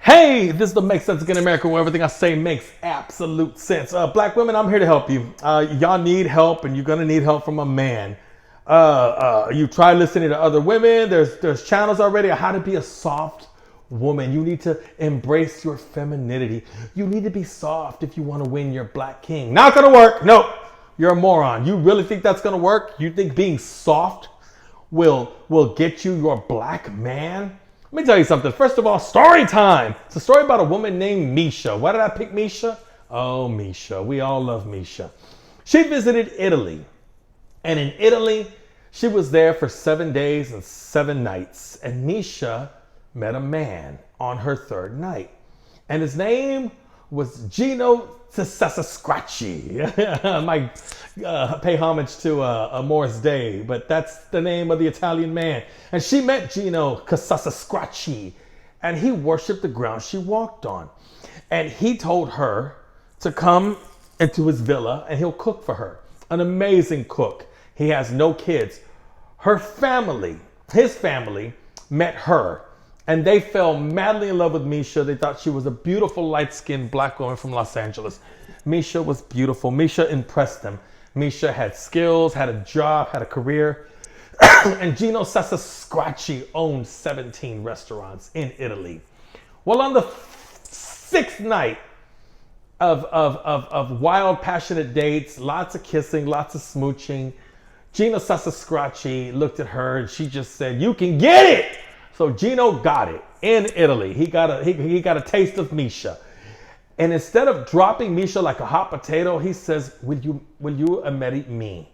Hey, this is the Make Sense Again America, where everything I say makes absolute sense. Black women, I'm here to help you. Y'all need help, and you're gonna need help from a man. You try listening to other women. There's channels already on how to be a soft woman. You need to embrace your femininity. You need to be soft if you want to win your black king. Not gonna work. Nope. You're a moron. You really think that's gonna work? You think being soft will get you your black man? Let me tell you something. First of all, story time. It's a story about a woman named Misha. Why did I pick Misha? Oh, Misha. We all love Misha. She visited Italy. And in Italy, she was there for 7 days and 7 nights. And Misha met a man on her third night. And his name was Gino Sasascracci. I might pay homage to Morris Day, but that's the name of the Italian man. And she met Gino Sasascracci, and he worshiped the ground she walked on. And he told her to come into his villa and he'll cook for her. An amazing cook. He has no kids. Her family, his family, met her. And they fell madly in love with Misha. They thought she was a beautiful, light-skinned black woman from Los Angeles. Misha was beautiful. Misha impressed them. Misha had skills, had a job, had a career. And Gino Sasascracci owned 17 restaurants in Italy. Well, on the 6th night of wild, passionate dates, lots of kissing, lots of smooching, Gino Sasascracci looked at her and she just said, "You can get it!" So Gino got it in Italy. He got a taste of Misha. And instead of dropping Misha like a hot potato, he says, will you marry me?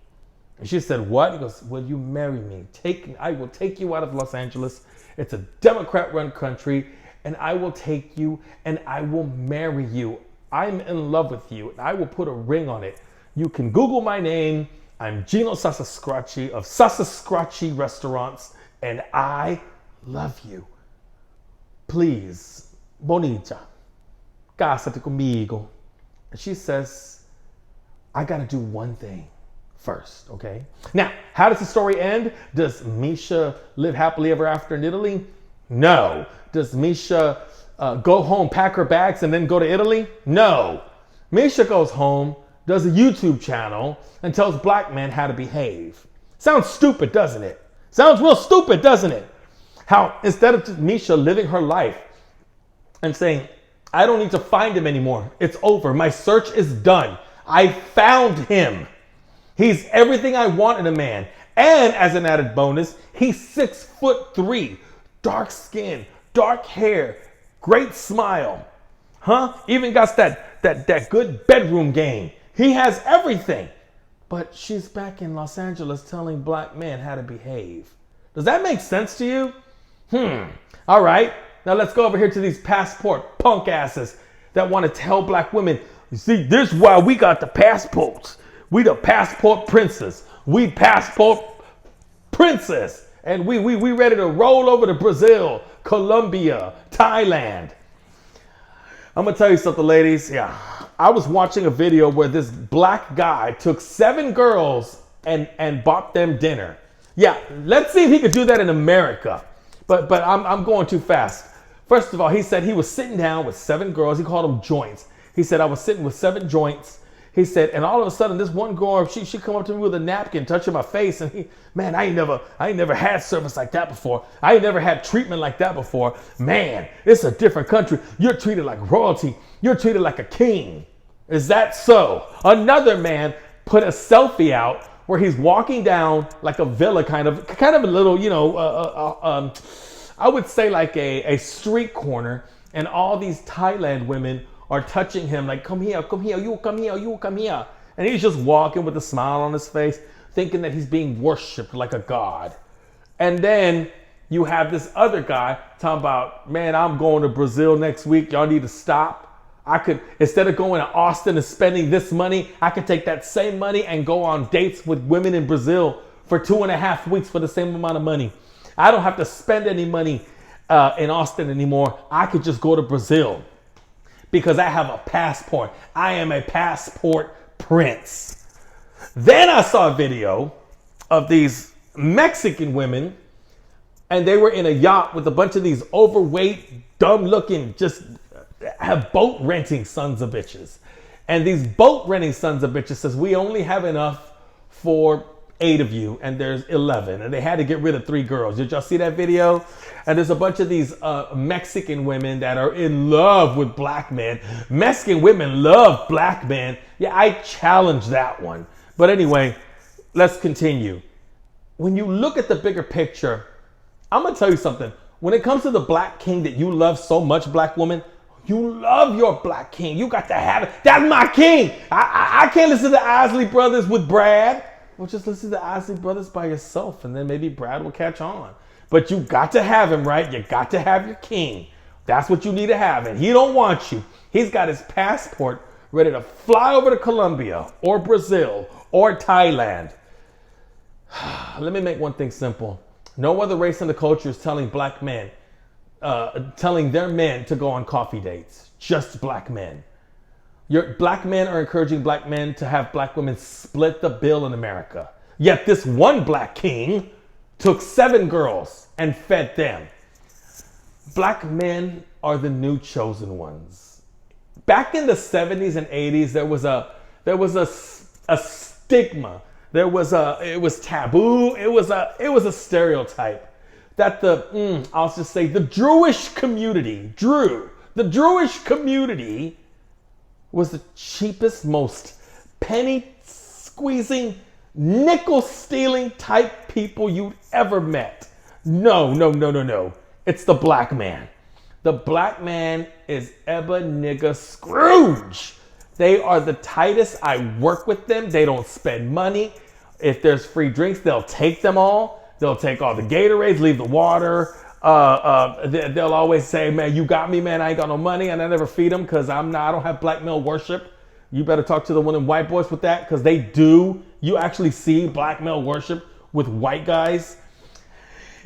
And she said, what? He goes, will you marry me? I will take you out of Los Angeles. It's a Democrat-run country. And I will take you and I will marry you. I'm in love with you. And I will put a ring on it. You can Google my name. I'm Gino Sasascracci of Sasascracci Restaurants. And I love you. Please, bonita, cásate conmigo. And she says, I gotta do one thing first, okay? Now, how does the story end? Does Misha live happily ever after in Italy? No. Does Misha go home, pack her bags, and then go to Italy? No. Misha goes home, does a YouTube channel, and tells black men how to behave. Sounds stupid, doesn't it? Sounds real stupid, doesn't it? How instead of just Misha living her life and saying, I don't need to find him anymore. It's over. My search is done. I found him. He's everything I want in a man. And as an added bonus, he's 6'3", dark skin, dark hair, great smile. Even got that good bedroom game. He has everything. But she's back in Los Angeles telling black men how to behave. Does that make sense to you? All right. Now let's go over here to these passport punk asses that want to tell black women, you see, this is why we got the passports. We the passport princess. We passport princess. And we ready to roll over to Brazil, Colombia, Thailand. I'm going to tell you something, ladies. Yeah. I was watching a video where this black guy took 7 girls and bought them dinner. Yeah. Let's see if he could do that in America. But I'm going too fast. First of all, he said he was sitting down with 7 girls. He called them joints. He said, I was sitting with 7 joints. He said, and all of a sudden, this one girl, she come up to me with a napkin, touching my face. And I ain't never had service like that before. I ain't never had treatment like that before. Man, it's a different country. You're treated like royalty. You're treated like a king. Is that so? Another man put a selfie out where he's walking down like a villa, kind of a little, I would say like a street corner, and all these Thailand women are touching him like, come here, you come here, you come here. And he's just walking with a smile on his face, thinking that he's being worshipped like a god. And then you have this other guy talking about, man, I'm going to Brazil next week. Y'all need to stop. I could, instead of going to Austin and spending this money, I could take that same money and go on dates with women in Brazil for 2.5 weeks for the same amount of money. I don't have to spend any money in Austin anymore. I could just go to Brazil because I have a passport. I am a passport prince. Then I saw a video of these Mexican women and they were in a yacht with a bunch of these overweight, dumb-looking, just have boat renting sons of bitches. And these boat renting sons of bitches says, we only have enough for 8 of you, and there's 11. And they had to get rid of 3 girls. Did y'all see that video? And there's a bunch of these Mexican women that are in love with black men. Mexican women love black men. Yeah, I challenge that one. But anyway, let's continue. When you look at the bigger picture, I'm going to tell you something. When it comes to the black king that you love so much, black woman, you love your black king. You got to have it. That's my king. I can't listen to the Isley Brothers with Brad. Well, just listen to the Isley Brothers by yourself, and then maybe Brad will catch on. But you got to have him, right? You got to have your king. That's what you need to have. And he don't want you. He's got his passport ready to fly over to Colombia or Brazil or Thailand. Let me make one thing simple. No other race in the culture is telling black men, telling their men to go on coffee dates. Just black men. Your black men are encouraging black men to have black women split the bill in America. Yet this one black king took 7 girls and fed them. Black men are the new chosen ones. Back in the 70s and 80s, there was a stigma. It was taboo. It was a stereotype that I'll just say the Jewish community, the Jewish community was the cheapest, most penny squeezing, nickel stealing type people you'd ever met. No. It's the black man. The black man is Ebenezer Scrooge. They are the tightest. I work with them. They don't spend money. If there's free drinks, they'll take them all. They'll take all the Gatorades, leave the water. They'll always say, man, you got me, man. I ain't got no money. And I never feed them because I don't have black male worship. You better talk to the one in white boys with that because they do. You actually see black male worship with white guys.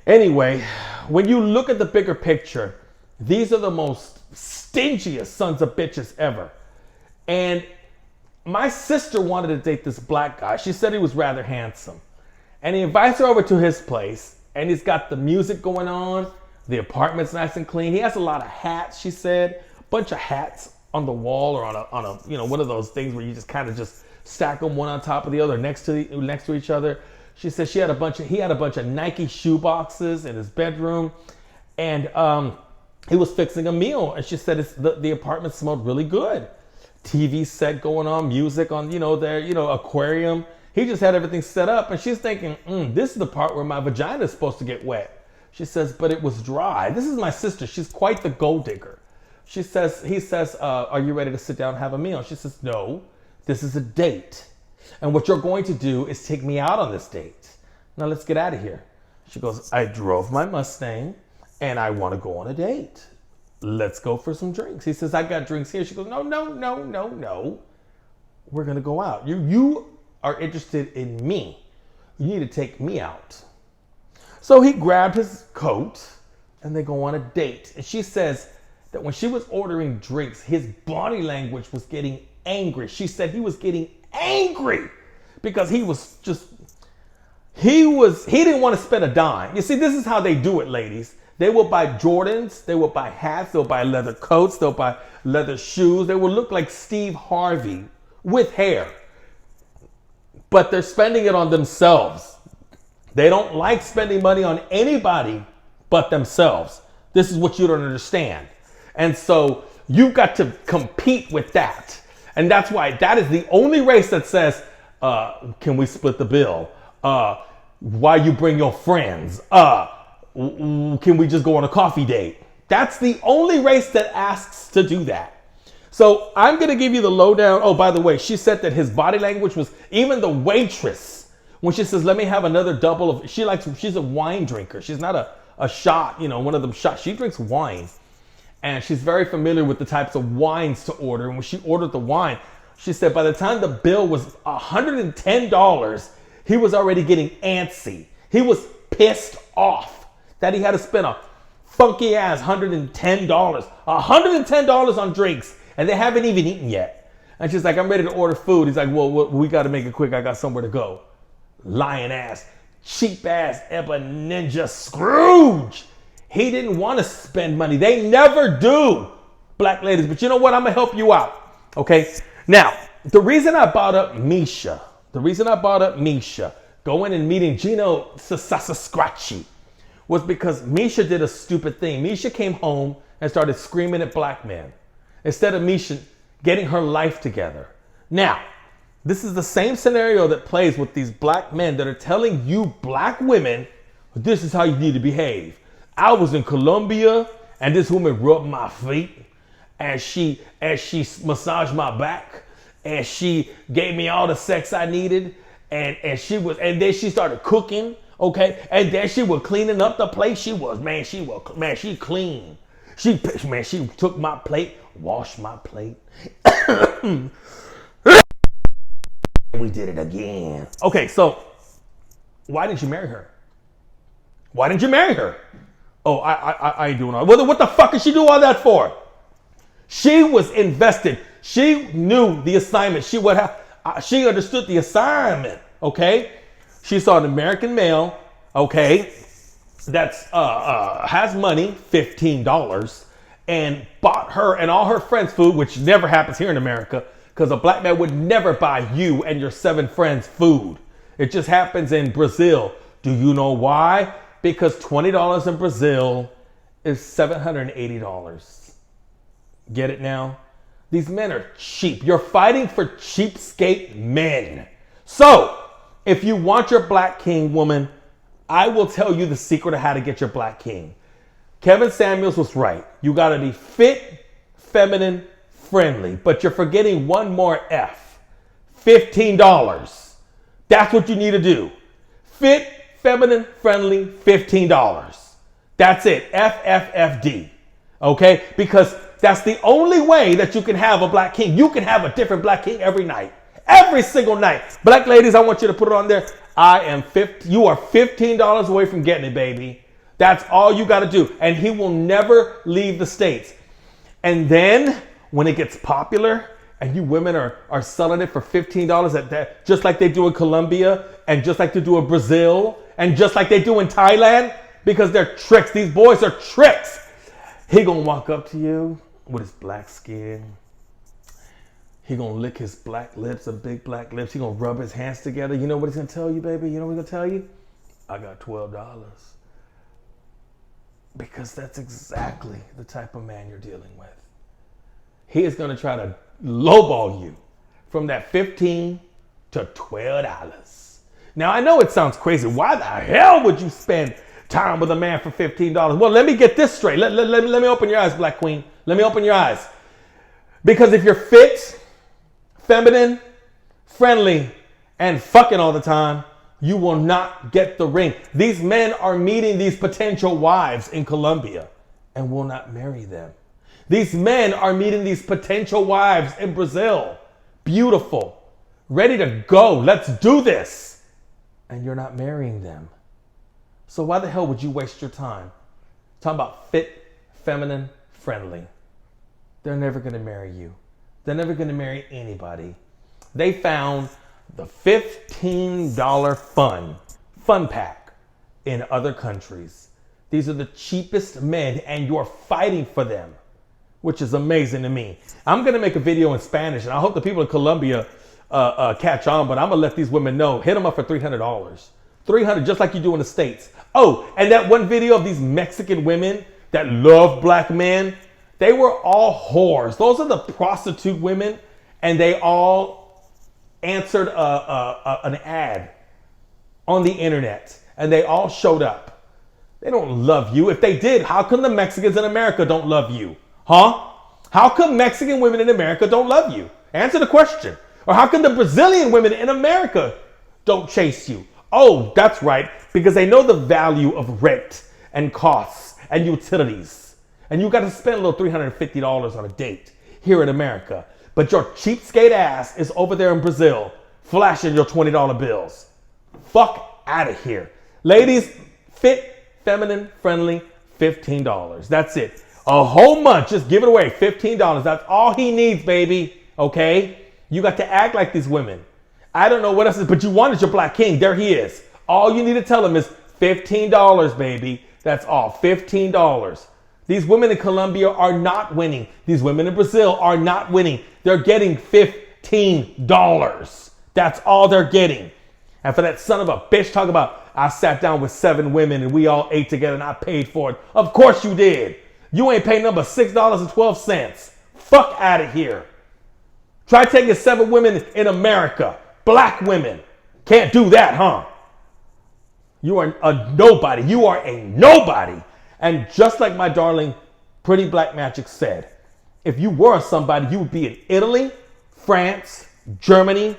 Anyway, when you look at the bigger picture, these are the most stingiest sons of bitches ever. And my sister wanted to date this black guy. She said he was rather handsome. And he invites her over to his place. And he's got the music going on. The apartment's nice and clean. He has a lot of hats, she said. A bunch of hats on the wall or on a one of those things where you just kind of just stack them one on top of the other next to each other. She said he had a bunch of Nike shoe boxes in his bedroom. And he was fixing a meal. And she said the apartment smelled really good. TV set going on, music on, their, aquarium. He just had everything set up. And she's thinking, this is the part where my vagina is supposed to get wet. She says, but it was dry. This is my sister. She's quite the gold digger. He says, are you ready to sit down and have a meal? She says, no, this is a date. And what you're going to do is take me out on this date. Now let's get out of here. She goes, I drove my Mustang and I want to go on a date. Let's go for some drinks. He says, I got drinks here. She goes, no. We're going to go out. You are interested in me. You need to take me out. So he grabbed his coat and they go on a date. And she says that when she was ordering drinks, his body language was getting angry. She said he was getting angry because he didn't want to spend a dime. You see, this is how they do it, ladies. They will buy Jordans, they will buy hats, they'll buy leather coats, they'll buy leather shoes. They will look like Steve Harvey with hair. But they're spending it on themselves. They don't like spending money on anybody but themselves. This is what you don't understand. And so you've got to compete with that. And that's why that is the only race that says, can we split the bill? Why you bring your friends? Can we just go on a coffee date? That's the only race that asks to do that. So I'm going to give you the lowdown. Oh, by the way, she said that his body language was, even the waitress, when she says, let me have another double of, she's a wine drinker. She's not a shot, one of them shots. She drinks wine. And she's very familiar with the types of wines to order. And when she ordered the wine, she said by the time the bill was $110, he was already getting antsy. He was pissed off that he had to spend a funky ass $110. $110 on drinks. And they haven't even eaten yet. And she's like, I'm ready to order food. He's like, well, we got to make it quick. I got somewhere to go. Lying ass. cheap ass Ebenezer Scrooge. He didn't want to spend money. They never do, black ladies. But you know what? I'm going to help you out. Okay. Now, the reason I brought up Misha, going and meeting Gino Sasasquatchy, was because Misha did a stupid thing. Misha came home and started screaming at black men instead of Misha getting her life together. Now, this is the same scenario that plays with these black men that are telling you black women, this is how you need to behave. I was in Colombia and this woman rubbed my feet and she massaged my back and she gave me all the sex I needed and then she started cooking, okay? And then she was cleaning up the place. She clean. She took my plate, washed my plate. We did it again. Okay, so why didn't you marry her? Why didn't you marry her? Oh, I ain't doing all that. What the fuck did she do all that for? She was invested. She knew the assignment. She understood the assignment, okay? She saw an American male, okay, that's has money, $15, and bought her and all her friends food, which never happens here in America, because a black man would never buy you and your 7 friends food. It just happens in Brazil. Do you know why? Because $20 in Brazil is $780. Get it now? These men are cheap. You're fighting for cheapskate men. So, if you want your black king, woman, I will tell you the secret of how to get your black king. Kevin Samuels was right. You got to be fit, feminine, friendly. But you're forgetting one more F. $15. That's what you need to do. Fit, feminine, friendly, $15. That's it. FFFD. Okay? Because that's the only way that you can have a black king. You can have a different black king every night. Every single night. Black ladies, I want you to put it on there. You are $15 away from getting it, baby. That's all you got to do. And he will never leave the States. And then when it gets popular and you women are selling it for $15 at that, just like they do in Colombia and just like they do in Brazil and just like they do in Thailand, because they're tricks. These boys are tricks. He gonna walk up to you with his black skin. He gonna lick his black lips, big black lips. He gonna rub his hands together. You know what he's gonna tell you, baby? You know what he's gonna tell you? I got $12. Because that's exactly the type of man you're dealing with. He is gonna try to lowball you from that $15 to $12. Now I know it sounds crazy. Why the hell would you spend time with a man for $15? Well, let me get this straight. Let me open your eyes, Black Queen. Let me open your eyes. Because if you're fit, feminine, friendly, and fucking all the time, you will not get the ring. These men are meeting these potential wives in Colombia and will not marry them. These men are meeting these potential wives in Brazil. Beautiful. Ready to go. Let's do this. And you're not marrying them. So why the hell would you waste your time talking about fit, feminine, friendly? They're never going to marry you. They're never going to marry anybody. They found the $15 fun pack in other countries. These are the cheapest men and you're fighting for them, which is amazing to me. I'm going to make a video in Spanish and I hope the people in Colombia catch on, but I'm going to let these women know. Hit them up for $300. $300, just like you do in the States. Oh, and that one video of these Mexican women that love black men, they were all whores. Those are the prostitute women, and they all answered an ad on the internet, and they all showed up. They don't love you. If they did, how come the Mexicans in America don't love you? Huh? How come Mexican women in America don't love you? Answer the question. Or how come the Brazilian women in America don't chase you? Oh, that's right, because they know the value of rent and costs and utilities. And you got to spend a little $350 on a date here in America. But your cheapskate ass is over there in Brazil flashing your $20 bills. Fuck out of here. Ladies, fit, feminine, friendly, $15. That's it. A whole month, just give it away, $15. That's all he needs, baby. Okay? You got to act like these women. I don't know what else is, but you wanted your black king. There he is. All you need to tell them is $15, baby. That's all, $15. These women in Colombia are not winning. These women in Brazil are not winning. They're getting $15. That's all they're getting. And for that son of a bitch talk about, I sat down with 7 women and we all ate together and I paid for it. Of course you did. You ain't paying number $6.12. Fuck out of here. Try taking 7 women in America. Black women. Can't do that, huh? You are a nobody. You are a nobody. And just like my darling Pretty Black Magic said, if you were somebody, you would be in Italy, France, Germany,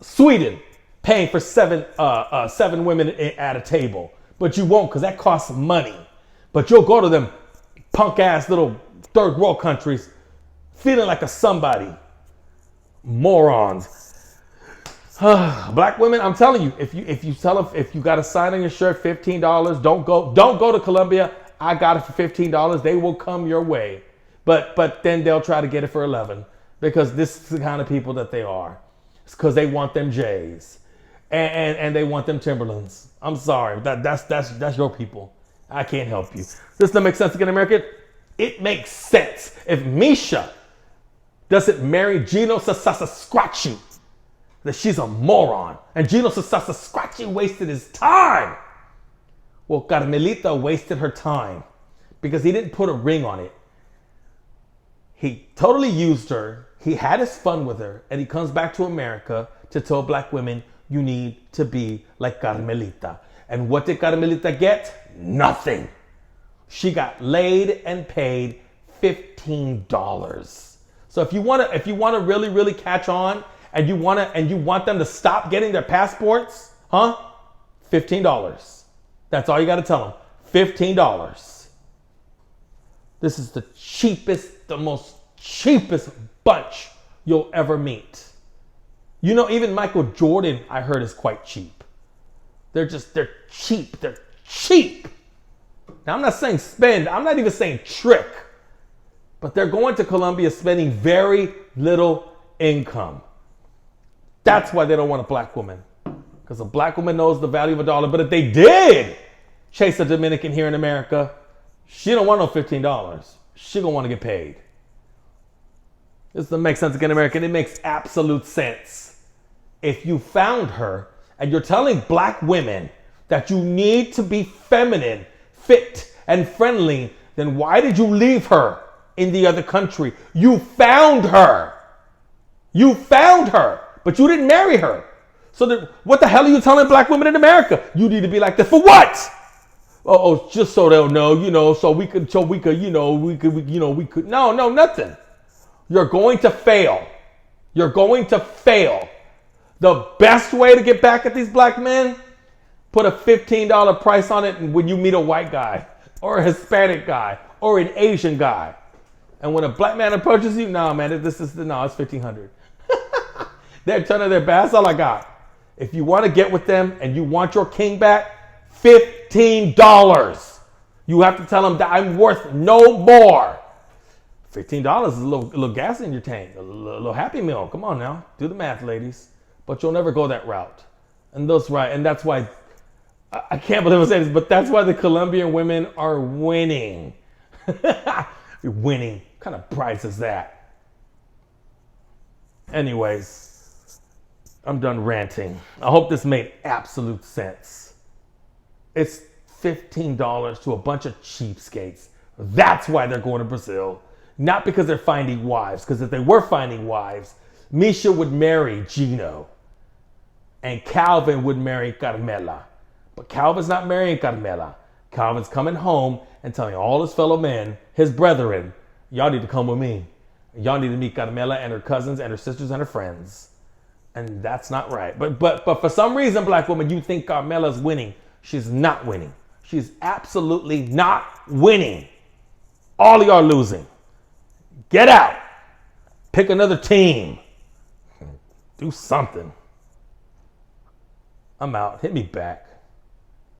Sweden, paying for 7 women at a table. But you won't, because that costs money. But you'll go to them punk ass little third world countries feeling like a somebody. Morons. Black women, I'm telling you, if you got a sign on your shirt, $15, don't go to Colombia. I got it for $15. They will come your way. But then they'll try to get it for $11 because this is the kind of people that they are. It's because they want them J's and they want them Timberlands. I'm sorry, that's your people. I can't help you. This doesn't make sense again, American. It makes sense if Misha doesn't marry Gino Sasasquatchy, that she's a moron. And Gino Sasasquatchy wasted his time. Well, Carmelita wasted her time because he didn't put a ring on it. He totally used her. He had his fun with her. And he comes back to America to tell black women, you need to be like Carmelita. And what did Carmelita get? Nothing. She got laid and paid $15. So if you want to really, really catch on, and you want them to stop getting their passports, huh? $15. That's all you got to tell them. $15. This is the most cheapest bunch you'll ever meet. You know, even Michael Jordan, I heard, is quite cheap. They're cheap. They're cheap. Now, I'm not saying spend. I'm not even saying trick. But they're going to Colombia spending very little income. That's why they don't want a black woman. Because a black woman knows the value of a dollar. But if they did chase a Dominican here in America, she don't want no $15. She gonna want to get paid. This doesn't make sense again, American. It makes absolute sense. If you found her and you're telling black women that you need to be feminine, fit, and friendly, then why did you leave her in the other country? You found her. You found her. But you didn't marry her. So what the hell are you telling black women in America? You need to be like this for what? Oh, just so they'll know, we could. No, nothing. You're going to fail. You're going to fail. The best way to get back at these black men, put a $15 price on it when you meet a white guy or a Hispanic guy or an Asian guy. And when a black man approaches you, it's $1,500. They're turning their back. That's all I got. If you want to get with them and you want your king back, $15. You have to tell them that I'm worth no more. $15 is a little gas in your tank, a little Happy Meal. Come on now, do the math, ladies. But you'll never go that route. And that's why, I can't believe I'm saying this, but that's why the Colombian women are winning. You're winning. What kind of price is that? Anyways, I'm done ranting. I hope this made absolute sense. It's $15 to a bunch of cheapskates. That's why they're going to Brazil. Not because they're finding wives. Because if they were finding wives, Misha would marry Gino. And Calvin would marry Carmela. But Calvin's not marrying Carmela. Calvin's coming home and telling all his fellow men, his brethren, y'all need to come with me. Y'all need to meet Carmela and her cousins and her sisters and her friends. And that's not right. But for some reason, black woman, you think Carmela's winning. She's not winning. She's absolutely not winning. All of y'all are losing. Get out. Pick another team. Do something. I'm out. Hit me back.